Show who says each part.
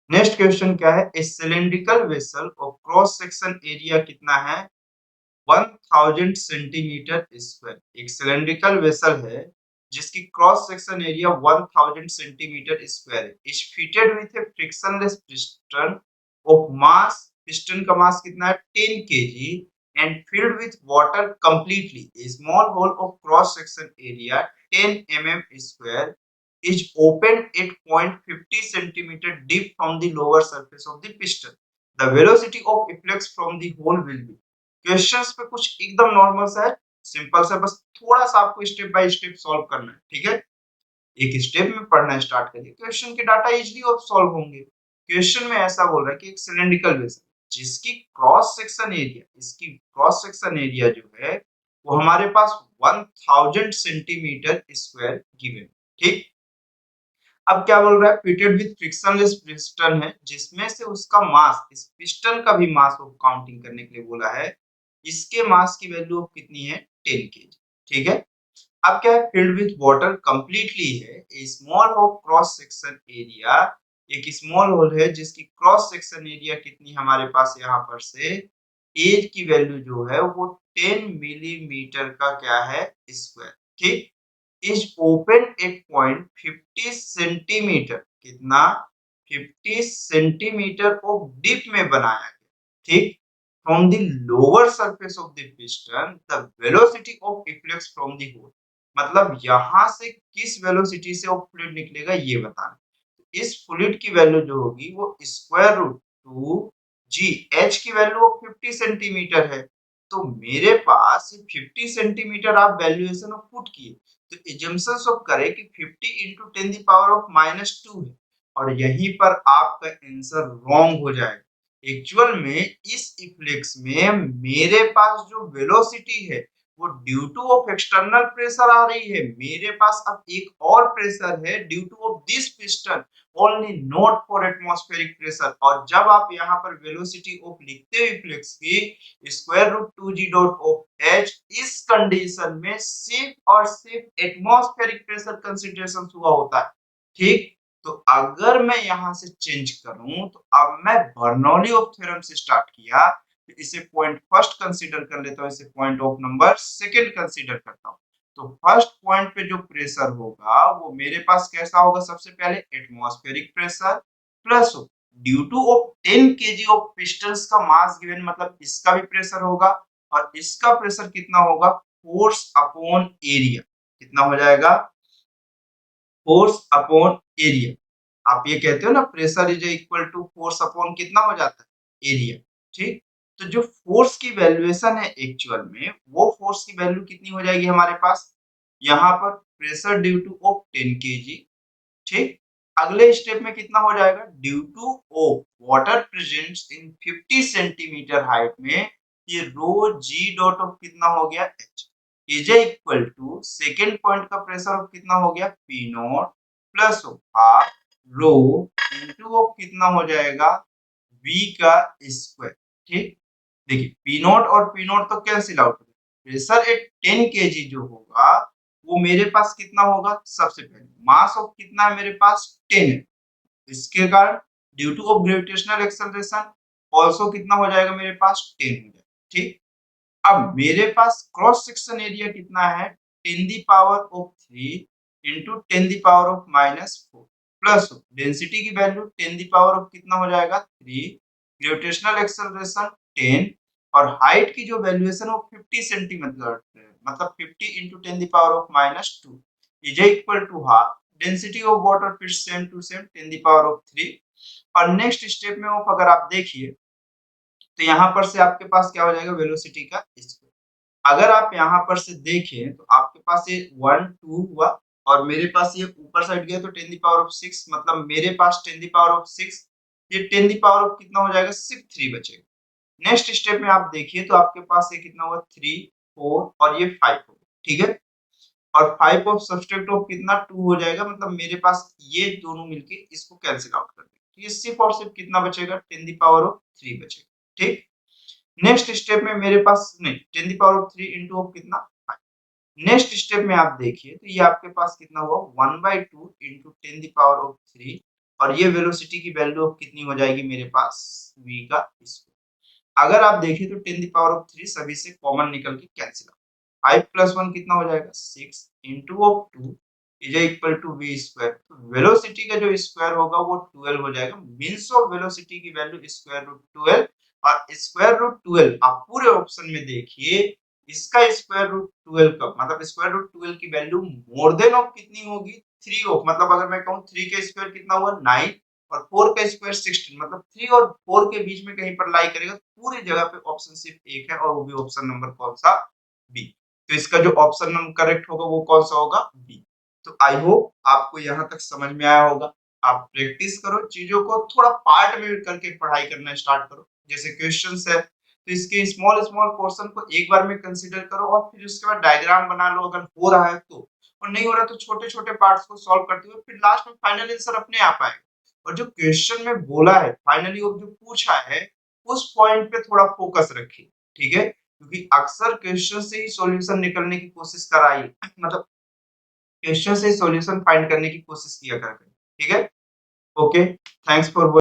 Speaker 1: Next question क्या है, a cylindrical vessel और क्रॉस सेक्शन एरिया कितना है, 1000 सेंटीमीटर स्क्वायर। एक सिलिंड्रिकल वेसल है जिसकी cross section area 1000 centimetre square है, is fitted with a frictionless piston of mass, piston का मास कितना है 10 KG, and filled with water completely. A small hole of cross section area 10 square is opened at point 50 centimeter deep from the lower surface of the piston. The velocity of efflux from the hole will be। Questions पे कुछ एकदम normal सा है, simple सा, बस थोड़ा सा आपको स्टेप बाय स्टेप सॉल्व करना है, ठीक है। एक स्टेप में पढ़ना स्टार्ट करिए, क्वेश्चन के डाटा इजीली और सॉल्व होंगे। क्वेश्चन में ऐसा बोल रहा है कि एक सिलिंड्रिकल वेसल जिसकी क्रॉस सेक्शन एरिया, इसकी क्रॉस सेक्शन एरिया जो है वो हमारे पास 1000 सेंटीमीटर स्क्वायर गिवन, ठीक। अब क्या बोल रहा है, फिटेड विथ फ्रिक्शनलेस पिस्टन है जिसमें से उसका मास, इस पिस्टन का भी मास वो काउंटिंग करने के लिए बोला है, इसके मास की वैल्यू कितनी है 10 केजी, ठीक है। अब क्या है, फिल्ड विथ वाटर कंप्लीटली है, a small of cross section area, एक स्मॉल होल है जिसकी क्रॉस सेक्शन एरिया कितनी हमारे पास यहाँ पर से एज की वैल्यू जो है वो 10 मिलीमीटर का क्या है स्क्वायर, ठीक। is open at point 50 centimetre, कितना 50 सेंटीमीटर ऑफ डीप में बनाया गया, ठीक। From the lower surface of the piston the velocity of efflux from the hole, मतलब यहां से किस वेलोसिटी से वो फ्लूइड निकलेगा ये बताना। इस फ्लूइड की वैल्यू जो होगी वो स्क्वायर रूट 2 जी, एच की वैल्यू 50 सेंटीमीटर है, तो मेरे पास 50 सेंटीमीटर आप वैल्यूएशन ऑफ पुट किए, तो एजम्पशन ऑफ करें कि 50 into 10 the power of -2 है, और यहीं पर आपका आंसर रॉन्ग हो जाएगा। एक्चुअल में इस इफ्लेक्स में मेरे पास जो वेलोसिटी है वो due to of external pressure आ रही है, मेरे पास अब एक और प्रेशर है due to of this piston, only not for atmospheric pressure. और जब आप यहाँ पर वेलोसिटी ऑफ लिखते हो इफ्लेक्स की square root 2g dot of h, इस कंडीशन में सिर्फ और सिर्फ एटमॉस्फेरिक प्रेशर कंसीडरेशन हुआ होता है, ठीक। तो अगर मैं यहां से चेंज करूं तो अब मैं बर्नौली ऑफ थ्योरम से स्टार्ट किया, तो इसे पॉइंट फर्स्ट कंसीडर कर लेता हूं, इसे point of number second consider करता हूं। तो फर्स्ट पॉइंट पे जो प्रेशर होगा वो मेरे पास कैसा होगा, सबसे पहले atmospheric pressure plus due to of 10 KG of pistons का मास गिवन, मतलब इसका भी प्रेशर होगा, और इसका प्रेशर कितना होगा, फोर्स अपॉन एरिया, कितना हो जाएगा, फोर्स अपॉन एरिया। आप ये कहते हो ना pressure is equal to force upon कितना हो जाता है एरिया, ठीक। तो जो फोर्स की वैल्यूएशन है एक्चुअल में वो फोर्स की वैल्यू कितनी हो जाएगी हमारे पास, यहाँ पर pressure due to of 10 KG, ठीक। अगले स्टेप में कितना हो जाएगा, due to of water presents in 50 centimetre height में, ये रो जी डॉट ऑफ कितना हो गया h, is equal to second point का प्रेशर ऑफ कितना हो गया P naught plus half rho into of कितना हो जाएगा वी का स्क्वायर, ठीक। देखिए पी नॉट और पी नॉट तो कैंसिल आउट हो गया, प्रेशर एट 10 केजी जो होगा वो मेरे पास कितना होगा, सबसे पहले मास ऑफ कितना है मेरे पास 10 है, इसके कारण due to of gravitational acceleration also कितना हो जाएगा मेरे पास 10 हो जाएगा, ठीक। अब मेरे पास क्रॉस सेक्शन एरिया कितना है 10 the power of 3 into 10 the power of -4 plus density की वैल्यू 10 दी पावर ऑफ कितना हो जाएगा 3, ग्रेविटेशनल एक्सेलरेशन 10, और हाइट की जो वैल्यूएशन वो 50 सेंटीमीटर, मतलब 50 into 10 the power of -2 is equal to half density of water फिर same to same 10 the power of 3। और नेक्स्ट स्टेप में अगर आप देखिए तो यहाँ पर से आपके पास क्या हो जाएगा वेलोसिटी का स्क्वायर। अगर आप यहाँ पर से देखें तो आपके पास ये 1 2 हुआ, और मेरे पास ये ऊपर साइड गया तो 10 दी पावर ऑफ 6, मतलब मेरे पास 10 दी पावर ऑफ 6, ये 10 दी पावर ऑफ कितना हो जाएगा सिर्फ 3 बचेगा। नेक्स्ट स्टेप में आप देखिए तो आपके पास ये कितना हुआ 3 4 और ये 5 होगा, ठीक है। और 5 ऑफ सब्सट्रैक्ट ऑफ कितना 2 हो जाएगा, मतलब मेरे पास ये दोनों मिलके इसको कैंसिल आउट कर देंगे, तो ये सिर्फ और सिर्फ कितना बचेगा 10 दी पावर ऑफ 3 बचेगा, ठीक। नेक्स्ट स्टेप में मेरे पास नहीं 10 the power of 3 into of कितना 5। नेक्स्ट स्टेप में आप देखिए तो ये आपके पास कितना हुआ 1/2 इंटू 10 दी पावर ऑफ 3 और ये वेलोसिटी की वैल्यू अब कितनी हो जाएगी मेरे पास v का स्क्वायर। अगर आप देखें तो 10 की पावर ऑफ 3 सभी से कॉमन निकल के कैंसिल आउट। 5 प्लस 1 कितना हो जाएगा 6 into of 2 is equal to V square. तो वेलोसिटी का जो स्क्वायर होगा वो 12 हो जाएगा। मीन्स ऑफ वेलोसिटी की वैल्यू स्क्वायर रूट 12 और स्क्वायर रूट 12 आप पूरे ऑप्शन में देखिए इसका स्क्वायर रूट 12 का मतलब स्क्वायर रूट 12 की वैल्यू मोर देन ऑफ कितनी होगी 3 ऑफ मतलब अगर मैं कहूं 3 का स्क्वायर कितना हुआ 9 और 4 का स्क्वायर 16 मतलब 3 और 4 के बीच में कहीं पर लाई करेगा पूरी जगह पे ऑप्शन सिर्फ एक है और वो भी ऑप्शन नंबर कौन सा बी। तो इसका जो ऑप्शन नंबर करेक्ट होगा वो कौन सा होगा बी। तो आई होप आपको यहाँ तक समझ में आया होगा। आप प्रैक्टिस करो चीजों को थोड़ा पार्ट में करके पढ़ाई करना स्टार्ट करो। जैसे क्वेश्चंस है तो इसके स्मॉल स्मॉल पोर्शन को एक बार में कंसीडर करो और फिर उसके बाद डायग्राम बना लो अगर हो रहा है तो, और नहीं हो रहा तो छोटे छोटे पार्ट्स को सॉल्व करते हुए फिर लास्ट में फाइनल आंसर अपने आप आएगा। और जो क्वेश्चन में बोला है फाइनली वो जो पूछा है उस पॉइंट पे थोड़ा फोकस रखिए, ठीक है, क्योंकि अक्सर क्वेश्चन से ही सॉल्यूशन निकलने की कोशिश कराइए मतलब क्वेश्चन से सॉल्यूशन फाइंड करने की कोशिश किया करते हैं, ठीक है। Okay, thanks for